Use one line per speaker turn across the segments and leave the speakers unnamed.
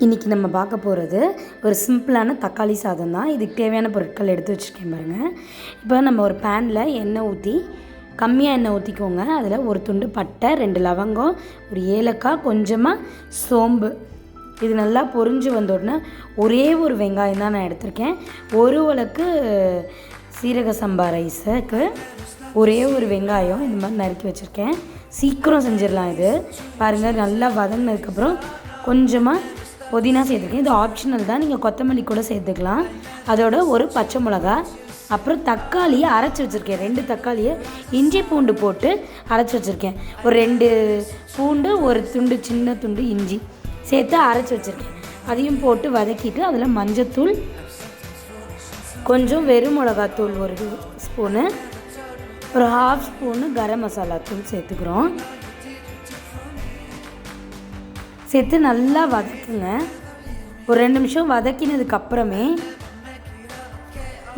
இன்றைக்கி நம்ம பார்க்க போகிறது ஒரு சிம்பிளான தக்காளி சாதம் தான். இதுக்கு தேவையான பொருட்கள் எடுத்து வச்சுருக்கேன் பாருங்கள். இப்போ நம்ம ஒரு பேனில் எண்ணெய் ஊற்றி கம்மியாக எண்ணெய் ஊற்றிக்கோங்க. அதில் ஒரு துண்டு பட்டை, 2 லவங்கம், ஒரு ஏலக்காய், கொஞ்சமாக சோம்பு. இது நல்லா பொரிஞ்சு வந்தோடனே ஒரே ஒரு வெங்காயம் தான் நான் எடுத்திருக்கேன். ஒரு உலக்கு சீரக சம்பா ரைஸுக்கு ஒரே ஒரு வெங்காயம் இந்த மாதிரி நறுக்கி வச்சுருக்கேன். சீக்கிரம் செஞ்சிடலாம். இது பாருங்கள், நல்லா வதங்கினதுக்கப்புறம் கொஞ்சமாக புதினா சேர்த்துருக்கேன். இது ஆப்ஷனல் தான், நீங்கள் கொத்தமல்லி கூட சேர்த்துக்கலாம். அதோட ஒரு பச்சை மிளகா, அப்புறம் தக்காளியை அரைச்சி வச்சுருக்கேன். 2 தக்காளியை இஞ்சி பூண்டு போட்டு அரைச்சி வச்சுருக்கேன். ஒரு 2 பூண்டு, ஒரு துண்டு சின்ன துண்டு இஞ்சி சேர்த்து அரைச்சி வச்சுருக்கேன். அதையும் போட்டு வதக்கிட்டு அதில் மஞ்சத்தூள், கொஞ்சம் வெறும் மிளகாத்தூள் 1 ஸ்பூனு, ஒரு 1/2 ஸ்பூனு கரம் மசாலா தூள் சேர்த்துக்கிறோம். சேர்த்து நல்லா வதக்குங்க. ஒரு 2 நிமிஷம் வதக்கினதுக்கப்புறமே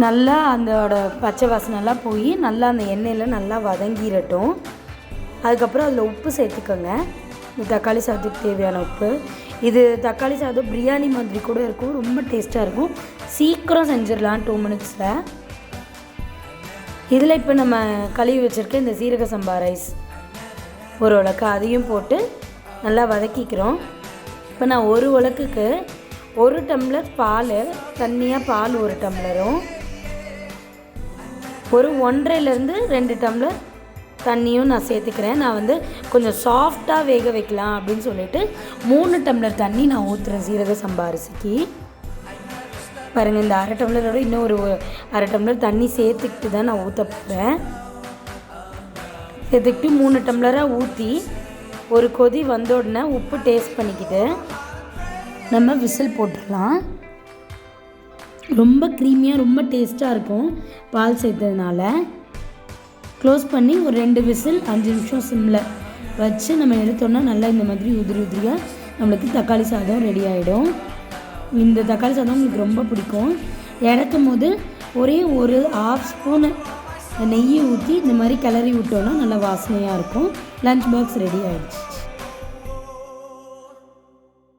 நல்லா அதோட பச்சை வாசனைலாம் போய் நல்லா அந்த எண்ணெயில் நல்லா வதங்கிடட்டும். அதுக்கப்புறம் அதில் உப்பு சேர்த்துக்கோங்க. இந்த தக்காளி சாதத்துக்கு தேவையான உப்பு. இது தக்காளி சாதம் பிரியாணி மாதிரி கூட இருக்கும், ரொம்ப டேஸ்ட்டாக இருக்கும். சீக்கிரம் செஞ்சிடலாம் 2 மினிட்ஸில். இதில் இப்போ நம்ம கழுவி வச்சுருக்க இந்த சீரக சம்பா ரைஸ் ஒரு உலக்கு அதையும் போட்டு நல்லா வதக்கிக்கிறோம். இப்போ நான் ஒரு உலக்குக்கு 1 டம்ளர் பால், தண்ணியாக பால் 1 டம்ளரும், ஒரு 1.5லேருந்து 2 டம்ளர் தண்ணியும் நான் சேர்த்துக்கிறேன். நான் வந்து கொஞ்சம் சாஃப்டாக வேக வைக்கலாம் அப்படின்னு சொல்லிட்டு 3 டம்ளர் தண்ணி நான் ஊற்றுறேன் சீரக சம்பா அரிசிக்கு. பாருங்கள், இந்த 1/2 டம்ளரோட இன்னும் ஒரு 1/2 டம்ளர் தண்ணி சேர்த்துக்கிட்டு தான் நான் ஊற்ற போகிறேன். சேர்த்துக்கிட்டு 3 டம்ளராக ஊற்றி ஒரு கொதி வந்த உடனே உப்பு டேஸ்ட் பண்ணிக்கிட்டு நம்ம விசில் போட்டுடலாம். ரொம்ப க்ரீமியாக ரொம்ப டேஸ்ட்டாக இருக்கும் பால் சேர்த்ததுனால. க்ளோஸ் பண்ணி ஒரு 2 விசில் 5 நிமிஷம் சிம்மில் வச்சு நம்ம எடுத்தோன்னா நல்லா இந்த மாதிரி உதிரி உதிரியாக நம்மளுக்கு தக்காளி சாதம் ரெடி ஆகிடும். இந்த தக்காளி சாதம் உங்களுக்கு ரொம்ப பிடிக்கும். இறக்கும் போது ஒரே ஒரு 1/2 ஸ்பூனு நெய்யை ஊற்றி இந்த மாதிரி கிளறி விட்டோன்னா நல்லா வாசனையாக இருக்கும். லஞ்ச் பாக்ஸ் ரெடி ஆகிடுச்சு.